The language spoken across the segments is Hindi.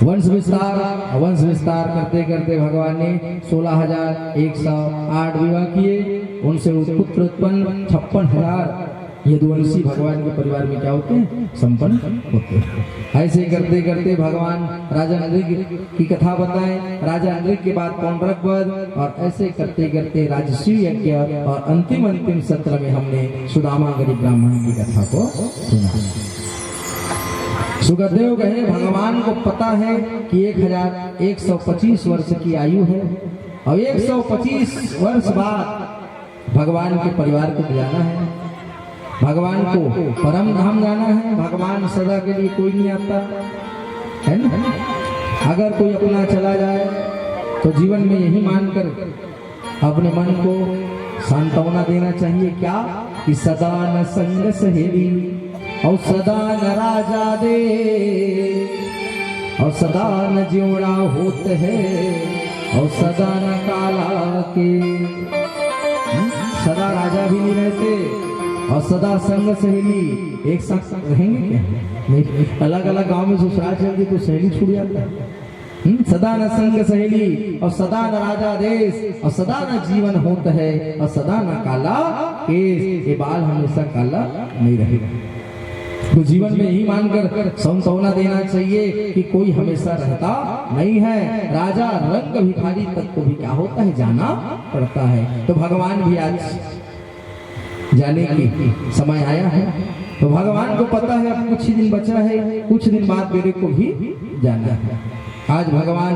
वंश विस्तार करते करते भगवान ने 16,108 विवाह किए। उनसे पुत्र उत्पन्न 56,000 यदुवंशी भगवान के परिवार में क्या होते हैं, संपन्न होते हैं। ऐसे करते करते भगवान राजा नृग की कथा बताएं, राजा नृग के बाद पौंड्रक वध, और ऐसे करते करते राजस्वी यज्ञ, और अंतिम सत्र में हमने सुदामा गरीब ब्राह्मण की कथा को सुना। सुखदेव कहे भगवान को पता है कि 1125 वर्ष की आयु है, और 125 वर्ष बाद भगवान के परिवार को जाना है, भगवान को परम धाम जाना है। भगवान सदा के लिए कोई नहीं आता है ना। अगर कोई अपना चला जाए तो जीवन में यही मानकर अपने मन को सांत्वना देना चाहिए, क्या कि सदा न संग सहेली, और सदा न राजा दे, और सदा न ज्योड़ा होत है, और सदा न काला के। सदा राजा भी नहीं रहते और सदा संग सहेली एक साथ रहेंगे क्या? नहीं, अलग अलग गांव में ससुराल चल तो सहेली छूट जाता है। सदा न संग सहेली, और सदा न राजा देश, और सदा न जीवन होता है, और सदा न काला केस। ये बाल हमेशा काला नहीं रहेगा। तो जीवन में यही मानकर सांत्वना देना चाहिए कि कोई हमेशा रहता नहीं है। राजा रंग भिखारी तक को भी क्या होता है, जाना पड़ता है। तो भगवान भी आज जाने की समय आया है, तो भगवान को पता है अब कुछ ही दिन बचा है, कुछ दिन बाद मेरे को भी जाना है। आज भगवान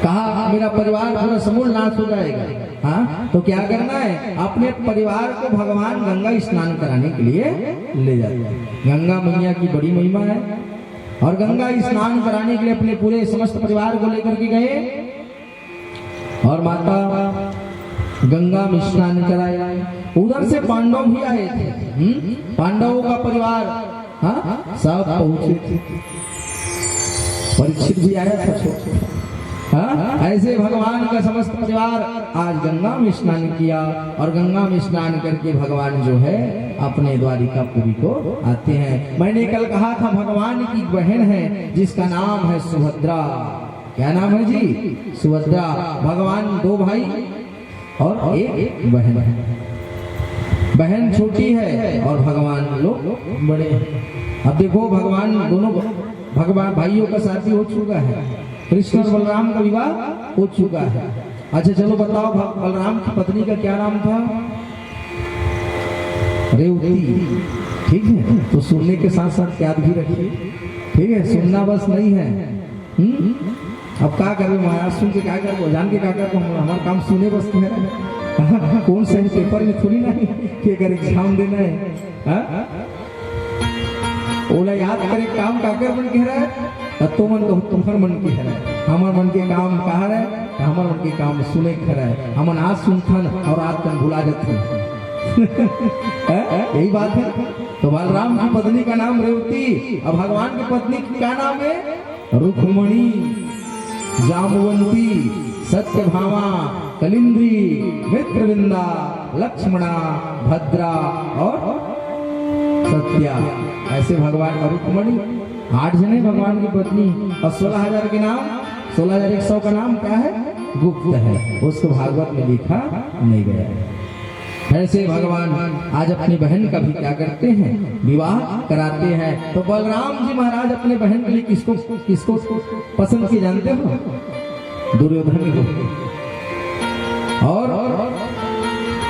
कहा मेरा परिवार पूरा समूल नाश हो जाएगा, हाँ तो क्या करना है, अपने परिवार को भगवान गंगा स्नान कराने के लिए ले जाते हैं। गंगा मैया की बड़ी महिमा है, और गंगा स्नान कराने के लिए अपने पूरे समस्त परिवार को लेकर के गए, और माता गंगा में स्नान कराया। उधर से पांडव भी आए थे, पांडवों का परिवार हाँ सब पहुंचे थे, परीक्षित भी आया था। हाँ ऐसे भगवान का समस्त परिवार आज गंगा में स्नान किया, और गंगा में स्नान करके भगवान जो है अपने द्वारिकापुरी को आते हैं। मैंने कल कहा था भगवान की बहन है जिसका नाम है सुभद्रा। क्या नाम है जी? सुभद्रा। भगवान दो भाई और एक बहन है। बहन छोटी है और भगवान लोग बड़े हैं। अब देखो भगवान दोनों भगवान भाइयों का शादी हो चुका है, कृष्ण और बलराम का विवाह हो चुका है। अच्छा चलो बताओ बलराम की पत्नी का क्या नाम था? रेवती। ठीक है, तो सुनने के साथ साथ याद भी रखिए, ठीक है, सुनना बस नहीं है। अब क्या करें महाराज, सुन के क्या कर, जान के क्या कर, हमारा काम सुने बस है। कौन से पेपर में थोड़ी ना कि अगर एग्जाम देना है, ओला याद करे काम काकर मन कह रहा है, तो मन तो तुम्हार मन की है, हमार मन के काम कहा है, हमार मन के काम सुने खरा है। हमन आज सुनथन और आज तन भुला जाते यही बात है। तो बलराम की पत्नी का नाम रेवती, और भगवान की पत्नी का नाम है रुक्मणी, जामवंती, सत्यभामा, कलिंदी, मित्रविंदा, लक्ष्मणा, भद्रा और सत्या। ऐसे भगवान का रुक्मणी 8 जने भगवान की पत्नी, और 16,000 के नाम 16,100 का नाम क्या है? गुप्त है, उसको भागवत में लिखा नहीं गया है। ऐसे भगवान आज अपनी बहन का भी क्या करते हैं? विवाह कराते हैं। तो बलराम जी महाराज अपने बहन के लिए किसको पसंद की जानते हो? दुर्योधन को। और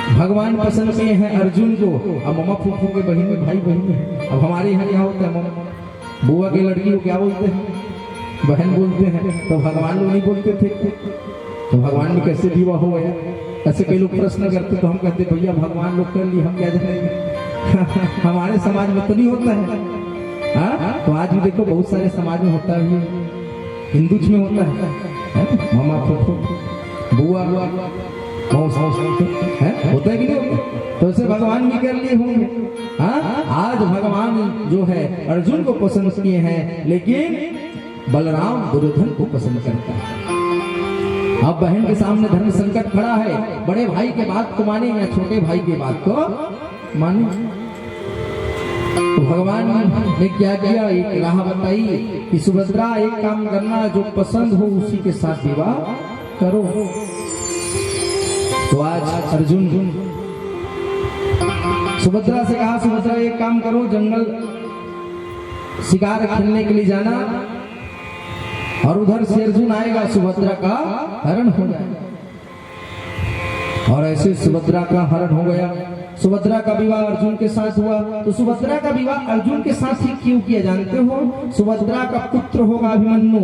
भगवान पसंद किए हैं अर्जुन को। अब ममा फूफू के बहन में भाई बहन है। अब हमारे यहाँ क्या होता है, बुआ की लड़की को क्या बोलते हैं? बहन बोलते हैं। तो भगवान लोग नहीं बोलते थे, तो भगवान में कैसे विवाह हो गया? ऐसे कई लोग प्रश्न करते, तो हम कहते भैया भगवान लोग कर लिए, हम क्या जानेंगे। हमारे समाज में तो नहीं होता है। हाँ तो आज भी देखो बहुत सारे समाज में होता है, हिंदू में होता है, मामा फूफू बुआ होता है कि नहीं होता? तो ऐसे भगवान भी कर लिए होंगे। हाँ आज भगवान जो है अर्जुन को पसंद किए हैं, लेकिन बलराम दुर्योधन को पसंद करता है। अब बहन के सामने धर्म संकट खड़ा है, बड़े भाई के बात को माने या छोटे भाई के बात को माने? तो भगवान ने क्या किया, एक राह बताई कि सुभद्रा एक काम करना, जो पसंद हो उसी के साथ विवाह करो। तो आज अर्जुन सुभद्रा से कहा, सुभद्रा एक काम करो, जंगल शिकार खेलने के लिए जाना, और उधर से अर्जुन आएगा, सुभद्रा का हरण हो जाएगा। और ऐसे सुभद्रा का हरण हो गया। सुभद्रा का विवाह अर्जुन के साथ हुआ। तो सुभद्रा का विवाह अर्जुन के साथ ही क्यों किया जानते हो? सुभद्रा का पुत्र होगा अभिमन्यु,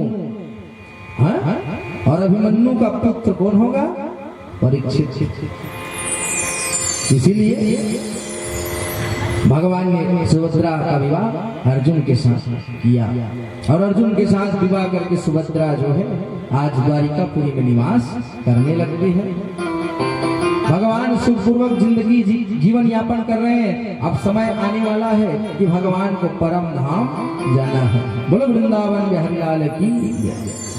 और अभिमन्यु का पुत्र कौन होगा? परीक्षित। इसीलिए भगवान ने सुभद्रा का विवाह अर्जुन के साथ किया, और अर्जुन के साथ विवाह करके सुभद्रा जो है आज द्वारिकापुरी में निवास करने लगती है। भगवान सुखपूर्वक जिंदगी जीवन यापन कर रहे हैं। अब समय आने वाला है कि भगवान को परम धाम जाना है। बोलो वृंदावन बिहारी लाल की।